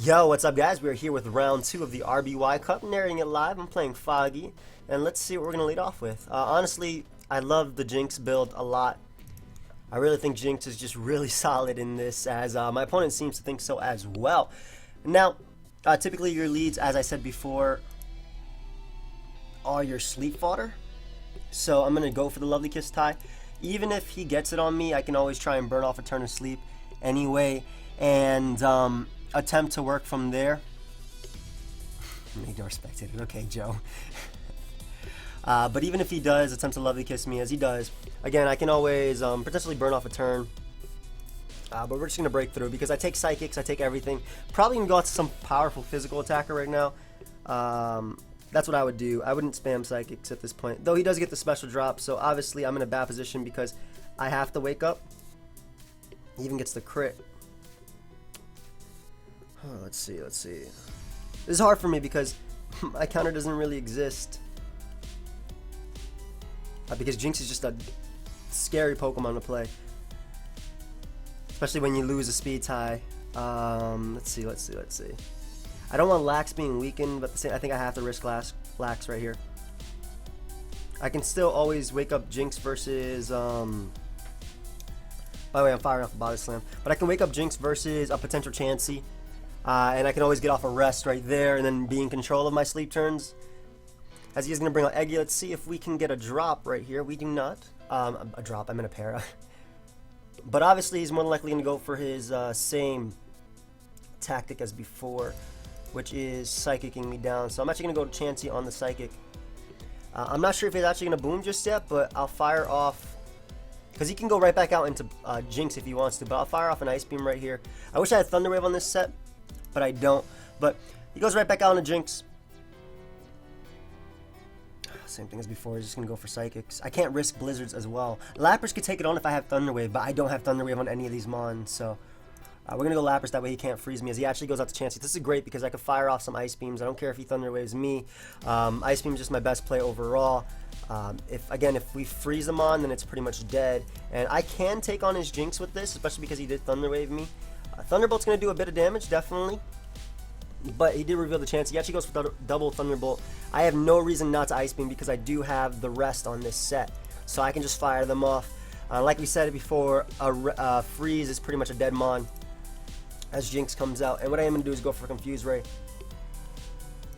Yo, what's up guys? We're here with round 2 of the RBY Cup, narrating it live. I'm playing Foggi, and let's see what we're going to lead off with. Honestly, I love the Jinx build a lot. I really think Jinx is just really solid in this, as my opponent seems to think so as well. Now, typically your leads, as I said before, are your sleep fodder. So I'm going to go for the Lovely Kiss tie. Even if he gets it on me, I can always try and burn off a turn of sleep anyway, and attempt to work from there. Ignore spectator. Okay, Joe. But even if he does attempt to Lovely Kiss me, as he does, again, I can always potentially burn off a turn. But we're just going to break through because I take Psychics, I take everything. Probably going to go out to some powerful physical attacker right now. That's what I would do. I wouldn't spam Psychics at this point. Though he does get the special drop, so obviously I'm in a bad position because I have to wake up. He even gets the crit. Let's see. This is hard for me because my counter doesn't really exist. Because Jinx is just a scary Pokemon to play. Especially when you lose a speed tie. Let's see. I don't want Lax being weakened, but I think I have to risk Lax right here. I can still always wake up Jinx versus... By the way, I'm firing off a Body Slam. But I can wake up Jinx versus a potential Chansey. And I can always get off a rest right there and then be in control of my sleep turns. As he is going to bring out Eggy, let's see if we can get a drop right here. We do not. A drop, I'm in a para. But obviously he's more than likely going to go for his same tactic as before, which is Psychicking me down. So I'm actually going to go to Chansey on the Psychic. I'm not sure if he's actually going to boom just yet, but I'll fire off, because he can go right back out into Jinx if he wants to, but I'll fire off an Ice Beam right here. I wish I had Thunder Wave on this set, but I don't. But he goes right back out into Jinx. Same thing as before, he's just going to go for Psychics. I can't risk Blizzards as well. Lapras could take it on if I have Thunder Wave, but I don't have Thunder Wave on any of these Mons, so... we're going to go Lapras, that way he can't freeze me as he actually goes out to Chansey. This is great because I can fire off some Ice Beams. I don't care if he Thunder Waves me. Ice Beam is just my best play overall. If we freeze him on, then it's pretty much dead. And I can take on his Jinx with this, especially because he did Thunder Wave me. Thunderbolt's going to do a bit of damage, definitely. But he did reveal the chance. He actually goes for double Thunderbolt. I have no reason not to Ice Beam because I do have the rest on this set. So I can just fire them off. Like we said before, a freeze is pretty much a dead Mon as Jinx comes out. And what I am going to do is go for Confuse Ray.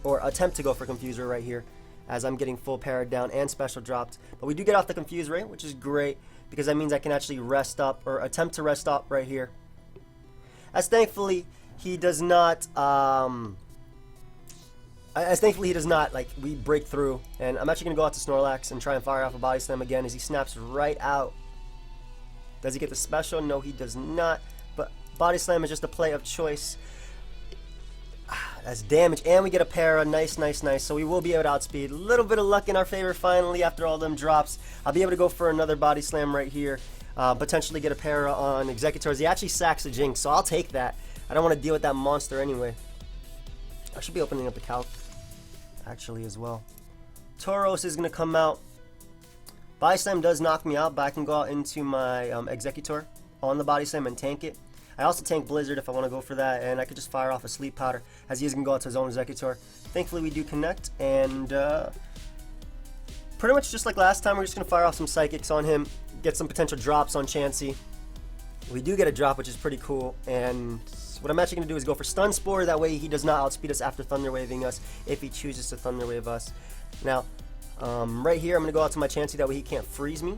Or attempt to go for Confuse Ray right here, as I'm getting full parried down and special dropped. But we do get off the Confuse Ray, which is great, because that means I can actually rest up, or attempt to rest up right here. As thankfully he does not, like, we break through. And I'm actually going to go out to Snorlax and try and fire off a Body Slam again as he snaps right out. Does he get the special? No, he does not. But Body Slam is just a play of choice. That's damage, and we get a para. Nice. So we will be able to outspeed. A little bit of luck in our favor finally after all them drops. I'll be able to go for another Body Slam right here. Potentially get a para on Executors. He actually sacks a Jinx, so I'll take that. I don't want to deal with that monster anyway. I should be opening up the calc actually as well. Tauros is going to come out. Body Slam does knock me out, but I can go out into my Executor on the Body Slam and tank it. I also tank Blizzard if I want to go for that, and I could just fire off a Sleep Powder as he is going to go out to his own Executor. Thankfully we do connect, and pretty much just like last time, we're just going to fire off some Psychics on him, get some potential drops on Chansey. We do get a drop, which is pretty cool, and what I'm actually going to do is go for Stun Spore. That way he does not outspeed us after Thunder Waving us if he chooses to Thunder Wave us. Now, right here, I'm going to go out to my Chansey. That way he can't freeze me.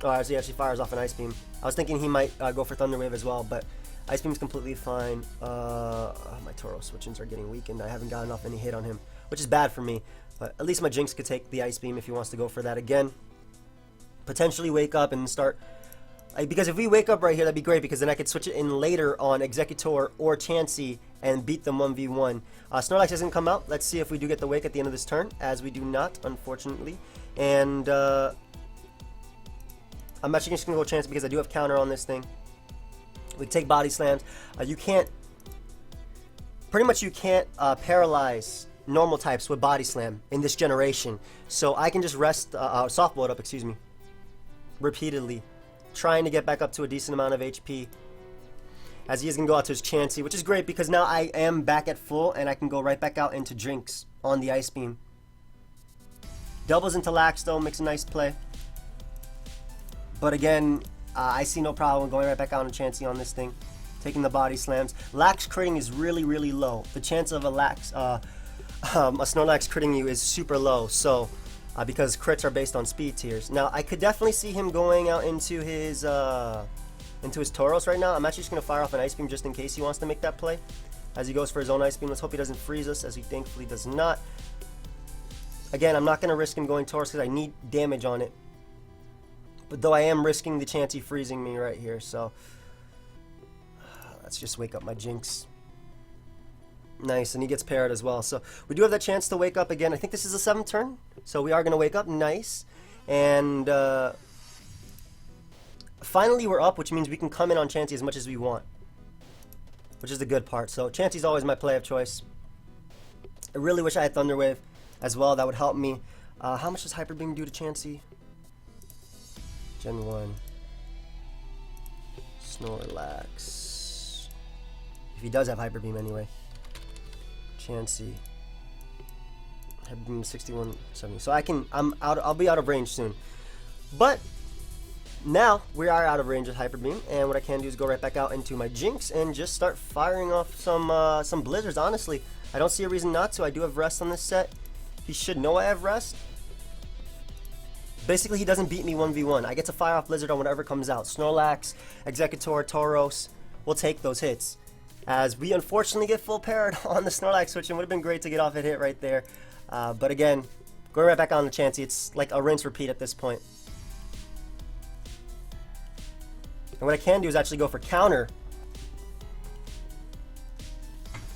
Oh, as he actually fires off an Ice Beam. I was thinking he might go for Thunder Wave as well, but Ice Beam's completely fine. My Tauros switch-ins are getting weakened. I haven't gotten off any hit on him, which is bad for me. But at least my Jinx could take the Ice Beam if he wants to go for that again. Potentially wake up and start... because if we wake up right here, that'd be great, because then I could switch it in later on Executor or Chansey and beat them 1v1. Snorlax doesn't come out. Let's see if we do get the wake at the end of this turn, as we do not, unfortunately. And I'm actually just going to go Chansey because I do have counter on this thing. We take Body Slams. You can't paralyze normal types with Body Slam in this generation. So I can just rest, softball it up, excuse me, repeatedly, trying to get back up to a decent amount of HP. as he is going to go out to his Chansey, which is great because now I am back at full and I can go right back out into Jinx on the Ice Beam. Doubles into Lax though, makes a nice play. But again, I see no problem going right back out on Chansey on this thing. Taking the body slams. Lax critting is really, really low. The chance of a Snorlax critting you is super low, so because crits are based on speed tiers. Now, I could definitely see him going out into his Tauros right now. I'm actually just going to fire off an Ice Beam just in case he wants to make that play. As he goes for his own Ice Beam, let's hope he doesn't freeze us, as he thankfully does not. Again, I'm not going to risk him going Tauros because I need damage on it. But though I am risking the Chansey freezing me right here, so let's just wake up my Jinx. Nice, and he gets parried as well. So we do have that chance to wake up again. I think this is the 7th turn, so we are going to wake up. Nice. And finally we're up, which means we can come in on Chansey as much as we want, which is the good part. So Chansey's always my play of choice. I really wish I had Thunder Wave as well. That would help me. How much does Hyper Beam do to Chansey? Gen 1. Snorlax. If he does have Hyper Beam anyway. Chansey. Hyper Beam 61, 70. So I'll be out of range soon. But now we are out of range with Hyper Beam, and what I can do is go right back out into my Jinx and just start firing off some Blizzards. Honestly, I don't see a reason not to. I do have Rest on this set. He should know I have Rest. Basically, he doesn't beat me 1v1. I get to fire off Blizzard on whatever comes out. Snorlax, Exeggutor, Tauros. We'll take those hits. As we unfortunately get full parried on the Snorlax switch, and would have been great to get off a hit right there. But again, going right back on the Chansey, it's like a rinse repeat at this point. And what I can do is actually go for counter.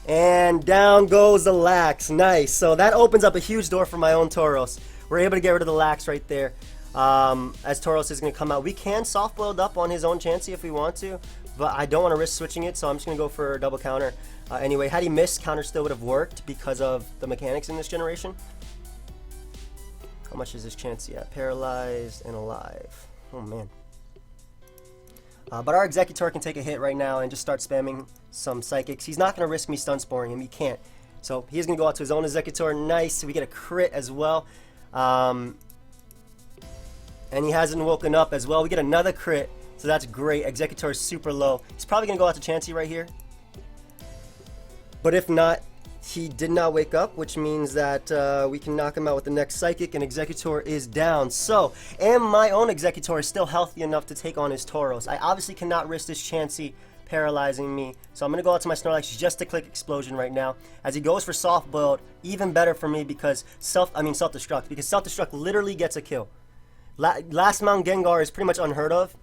And down goes the Lax. Nice. So that opens up a huge door for my own Tauros. We're able to get rid of the Lax right there. As Tauros is going to come out. We can soft boiled up on his own Chansey if we want to, but I don't want to risk switching it, so I'm just going to go for a double counter. Anyway, had he missed, counter still would have worked because of the mechanics in this generation. How much is this Chansey at? Paralyzed and alive. Oh, man. But our Exeggutor can take a hit right now and just start spamming some Psychics. He's not going to risk me stun sporing him. He can't. So he's going to go out to his own Exeggutor. Nice. We get a crit as well. And he hasn't woken up as well. We get another crit. So that's great. Exeggutor is super low. He's probably going to go out to Chansey right here. But if not, he did not wake up, which means that we can knock him out with the next Psychic, and Exeggutor is down. So, and my own Exeggutor is still healthy enough to take on his Tauros. I obviously cannot risk this Chansey paralyzing me, so I'm going to go out to my Snorlax just to click Explosion right now. As he goes for soft boiled, even better for me because self-destruct, because self-destruct literally gets a kill. Last Mount Gengar is pretty much unheard of.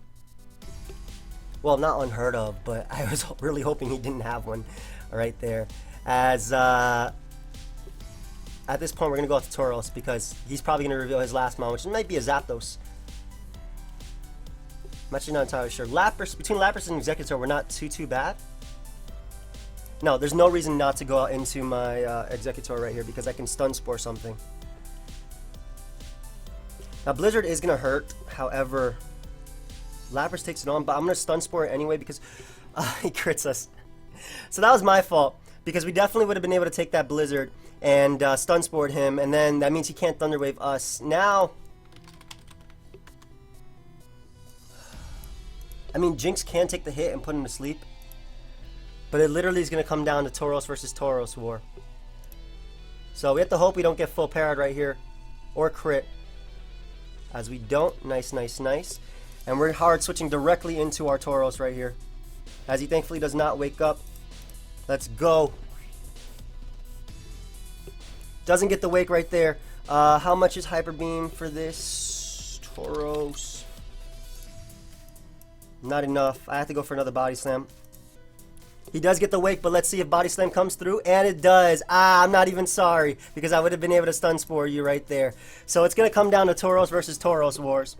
Well, not unheard of, but I was really hoping he didn't have one right there. As at this point, we're going to go out to Tauros because he's probably going to reveal his last Mount, which might be a Zapdos. I'm actually not entirely sure. Lapras, between Lapras and Exeggutor, we're not too bad. No, there's no reason not to go out into my Exeggutor right here because I can Stun Spore something. Now, Blizzard is going to hurt. However, Lapras takes it on, but I'm going to Stun Spore it anyway because he crits us. So that was my fault because we definitely would have been able to take that Blizzard and Stun Spored him, and then that means he can't Thunder Wave us. Now, I mean, Jinx can take the hit and put him to sleep, but it literally is going to come down to Tauros versus Tauros war. So we have to hope we don't get full parried right here or crit. As we don't. Nice, nice, nice. And we're hard switching directly into our Tauros right here. As he thankfully does not wake up. Let's go. Doesn't get the wake right there. How much is Hyper Beam for this Tauros? Not enough. I have to go for another Body Slam. He does get the wake, but let's see if Body Slam comes through. And it does. I'm not even sorry because I would have been able to Stun Spore you right there. So it's going to come down to Tauros versus Tauros wars.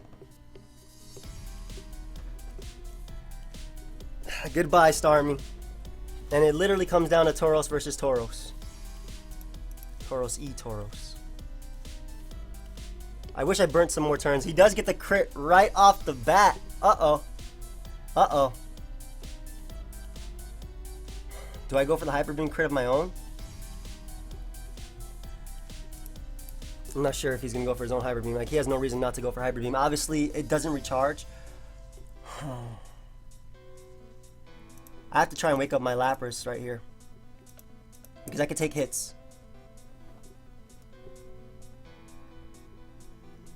Goodbye, Starmie. And it literally comes down to Tauros versus Tauros. Tauros Tauros. I wish I burnt some more turns. He does get the crit right off the bat. Uh-oh. Uh-oh. Do I go for the Hyper Beam crit of my own? I'm not sure if he's going to go for his own Hyper Beam. Like, he has no reason not to go for Hyper Beam. Obviously, it doesn't recharge. I have to try and wake up my Lapras right here, because I can take hits.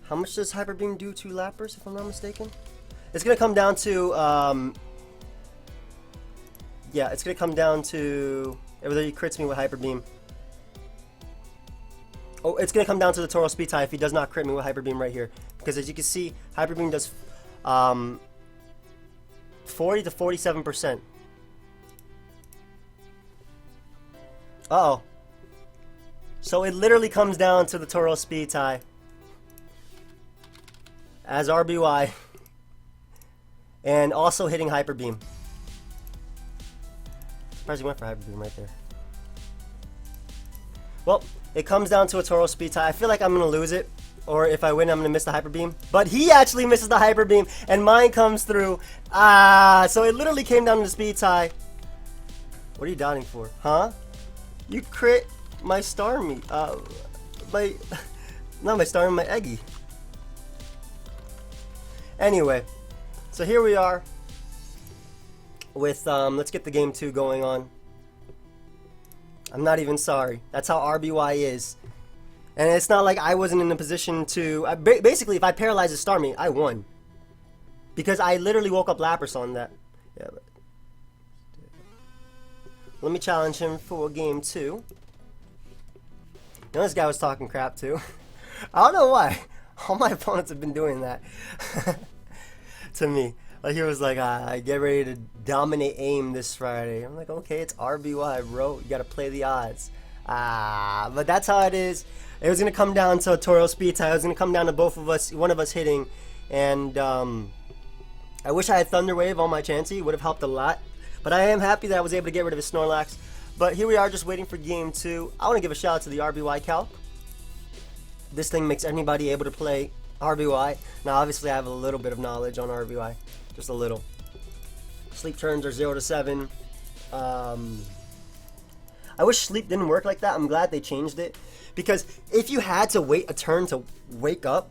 How much does Hyper Beam do to Lapras, if I'm not mistaken? It's going to come down to, yeah, it's going to come down to whether he crits me with Hyper Beam. Oh, it's going to come down to the Tauros speed tie if he does not crit me with Hyper Beam right here. Because as you can see, Hyper Beam does 40 to 47%. Uh-oh. So it literally comes down to the Tauros speed tie as RBY. And also hitting Hyper Beam. Surprised he went for Hyper Beam right there. Well, it comes down to a Tauros speed tie. I feel like I'm going to lose it. Or if I win, I'm going to miss the Hyper Beam. But he actually misses the Hyper Beam. And mine comes through. So it literally came down to the speed tie. What are you downing for? Huh? You crit my Starmie. Not my Starmie, my Eggy. Anyway. So here we are. With, let's get the game 2 going on. I'm not even sorry. That's how RBY is. And it's not like I wasn't in a position to... basically, if I paralyzed a Starmie, I won. Because I literally woke up Lapras on that. Yeah, but... Let me challenge him for game 2. You know, this guy was talking crap too. I don't know why. All my opponents have been doing that. To me. Like, he was like, get ready to dominate AIM this Friday. I'm like, okay, it's RBY, bro. You gotta play the odds. But that's how it is. It was gonna come down to a Tauros speed tie. It was gonna come down to both of us, one of us hitting. And I wish I had Thunder Wave on my Chansey. It would have helped a lot. But I am happy that I was able to get rid of his Snorlax. But here we are, just waiting for game 2. I want to give a shout out to the RBY Cup. This thing makes anybody able to play RBY. Now, obviously, I have a little bit of knowledge on RBY. Just a little. Sleep turns are 0 to 7. I wish sleep didn't work like that. I'm glad they changed it. Because if you had to wait a turn to wake up,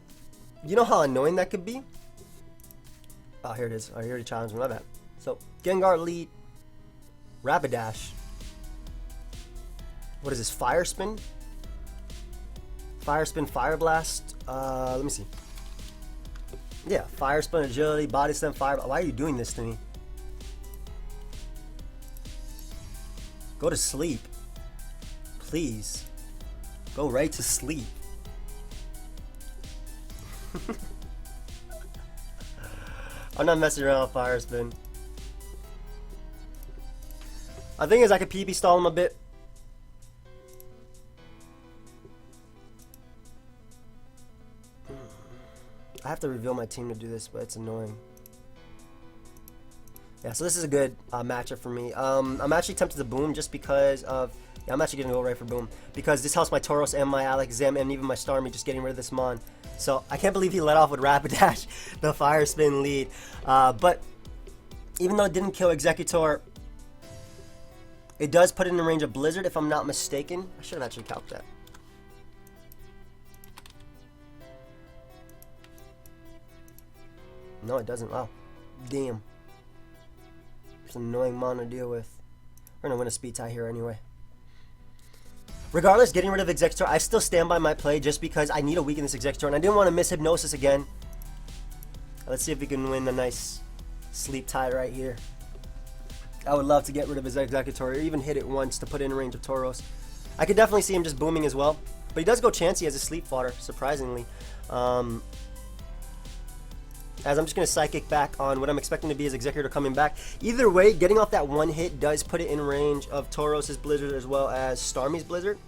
you know how annoying that could be? Oh, here it is. I already challenged me. My bad. So, Gengar lead. Rapidash. What is this? Fire Spin? Fire Spin, Fire Blast. Let me see. Yeah, Fire Spin, Agility, Body Slam, Fire. Why are you doing this to me? Go to sleep. Please. Go right to sleep. I'm not messing around with Fire Spin. The thing is, I could PB stall him a bit. I have to reveal my team to do this, but it's annoying. Yeah, so this is a good matchup for me. I'm actually tempted to Boom just because of... Yeah, I'm actually going to go right for Boom. Because this helps my Tauros and my Alakazam and even my Starmie just getting rid of this Mon. So, I can't believe he let off with Rapidash, the Fire Spin lead. But, even though it didn't kill Executor, it does put it in the range of Blizzard, if I'm not mistaken. I should have actually calculated that. No, it doesn't. Wow. Damn. It's an annoying Mon to deal with. We're going to win a speed tie here anyway. Regardless, getting rid of Executor, I still stand by my play just because I need to weaken this Executor, and I didn't want to miss Hypnosis again. Let's see if we can win a nice sleep tie right here. I would love to get rid of his Executor, or even hit it once to put it in range of Tauros. I could definitely see him just booming as well. But he does go Chansey as a sleep fodder, surprisingly. As I'm just going to Psychic back on what I'm expecting to be his Executor coming back. Either way, getting off that one hit does put it in range of Tauros' Blizzard as well as Starmie's Blizzard.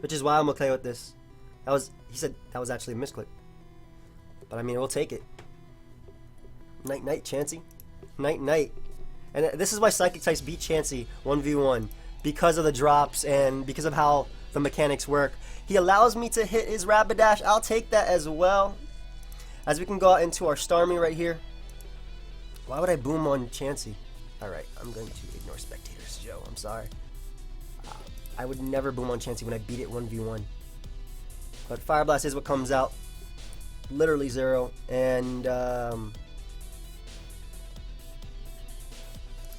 Which is why I'm okay with this. He said that was actually a misclick. But I mean, we'll take it. Night night, Chansey. Night night. And this is why Psychic types beat Chansey 1v1. Because of the drops and because of how the mechanics work. He allows me to hit his Rapidash. I'll take that as well. As we can go out into our Starmie right here. Why would I boom on Chansey? Alright, I'm going to ignore spectators, Joe. I'm sorry. I would never boom on Chansey when I beat it 1v1. But Fire Blast is what comes out. Literally 0. And what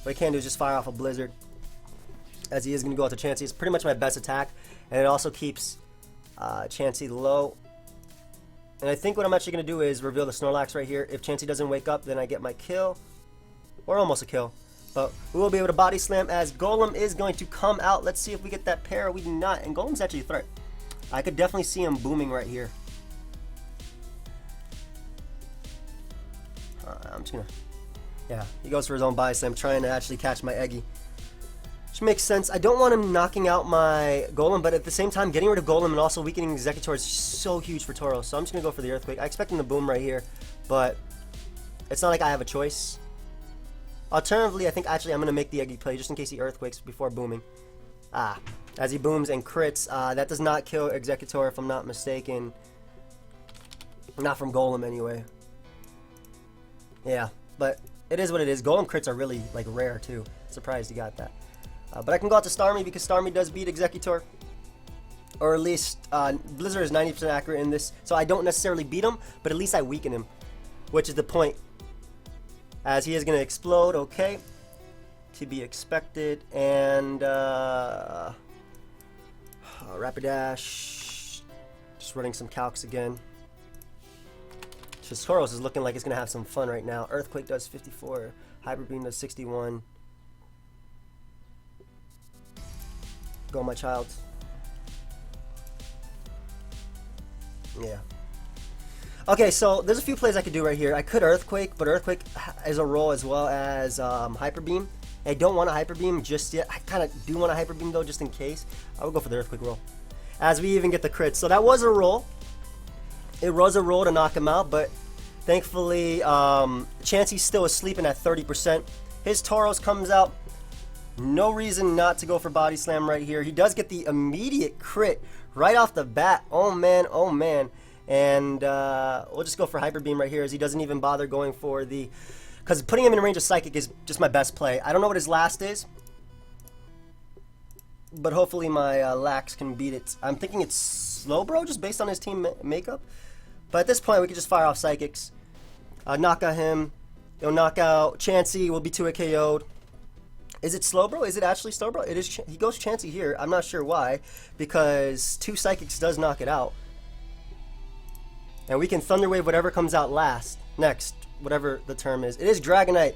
I can do is just fire off a Blizzard, as he is going to go out to Chansey. It's pretty much my best attack. And it also keeps Chansey low. And I think what I'm actually going to do is reveal the Snorlax right here. If Chansey doesn't wake up, then I get my kill. Or almost a kill. But we will be able to body slam as Golem is going to come out. Let's see if we get that pair. We do not. And Golem's actually a threat. I could definitely see him booming right here. I'm just going to... Yeah, he goes for his own body slam, trying to actually catch my Eggy. Which makes sense. I don't want him knocking out my Golem, but at the same time, getting rid of Golem and also weakening Executor is so huge for Tauros. So I'm just going to go for the Earthquake. I expect him to boom right here, but it's not like I have a choice. Alternatively, I think actually I'm going to make the Eggy play just in case he Earthquakes before booming. As he booms and crits, that does not kill Executor if I'm not mistaken. Not from Golem anyway. Yeah, but it is what it is. Golem crits are really like rare too. Surprised he got that. But I can go out to Starmie because Starmie does beat Executor. Or at least Blizzard is 90% accurate in this. So I don't necessarily beat him, but at least I weaken him. Which is the point. As he is going to explode, okay. To be expected. And Rapidash. Just running some calcs again. Just Tauros is looking like it's going to have some fun right now. Earthquake does 54. Hyper Beam does 61. Go, my child. Yeah. Okay, so there's a few plays I could do right here. I could Earthquake, but Earthquake is a roll as well as Hyper Beam. I don't want a Hyper Beam just yet. I kind of do want a Hyper Beam though, just in case. I would go for the Earthquake roll. As we even get the crit. So that was a roll. It was a roll to knock him out, but thankfully, Chansey's still is sleeping at 30%. His Tauros comes out. No reason not to go for Body Slam right here. He does get the immediate crit right off the bat. Oh man, oh man. And we'll just go for Hyper Beam right here as he doesn't even bother going for the... Because putting him in range of Psychic is just my best play. I don't know what his last is, but hopefully my Lax can beat it. I'm thinking it's Slowbro just based on his team makeup. But at this point, we can just fire off Psychics. Knock out him. He'll knock out Chansey. Will be 2-hit KO'd. Is it Slowbro? Is it actually Slowbro? It is. He goes Chansey here. I'm not sure why. Because 2 Psychics does knock it out. And we can Thunder Wave whatever comes out next. Whatever the term is. It is Dragonite.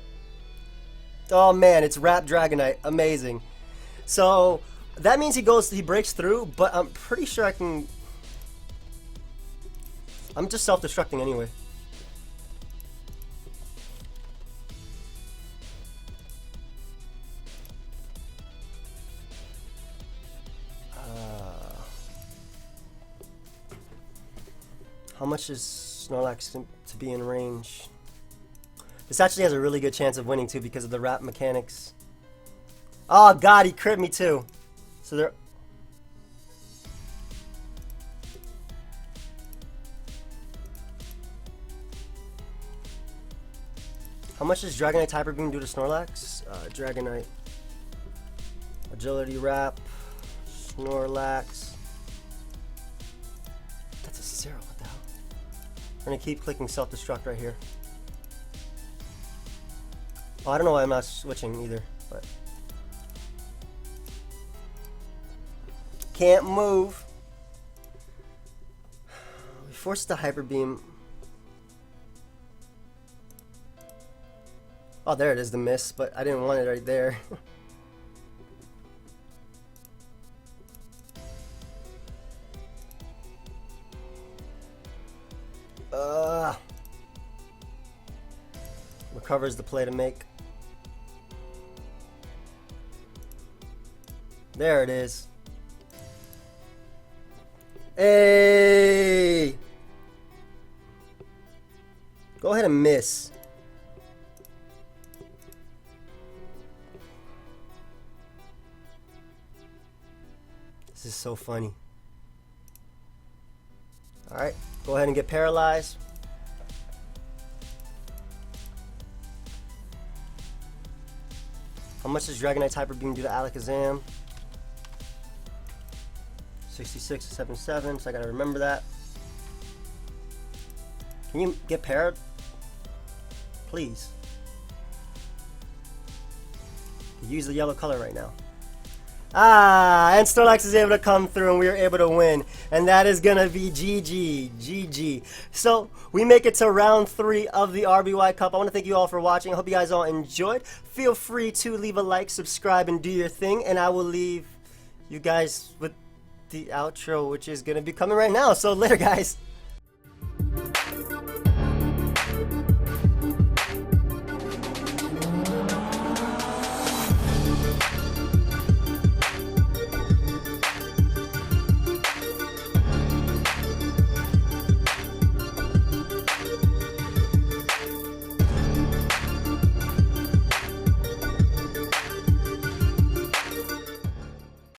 Oh man, it's Wrap Dragonite. Amazing. So, that means he breaks through. But I'm pretty sure I can... I'm just self-destructing anyway. How much is Snorlax to be in range? This actually has a really good chance of winning too because of the wrap mechanics. Oh god, he crit me too. So there... How much does Dragonite Hyper Beam do to Snorlax? Dragonite. Agility Wrap. Snorlax. That's a 0, what the hell? I'm gonna keep clicking self-destruct right here. Oh, I don't know why I'm not switching either, but... Can't move. We forced the Hyper Beam. Oh, there it is, the miss, but I didn't want it right there. Recovers the play to make. There it is. Hey! Go ahead and miss. This is so funny. Alright, go ahead and get paralyzed. How much does Dragonite's Hyper Beam do to Alakazam? 66 to 77, so I gotta remember that. Can you get paired? Please. Use the yellow color right now. And Snorlax is able to come through and we are able to win. And that is going to be GG. GG. So we make it to round 3 of the RBY Cup. I want to thank you all for watching. I hope you guys all enjoyed. Feel free to leave a like, subscribe, and do your thing. And I will leave you guys with the outro, which is going to be coming right now. So later, guys.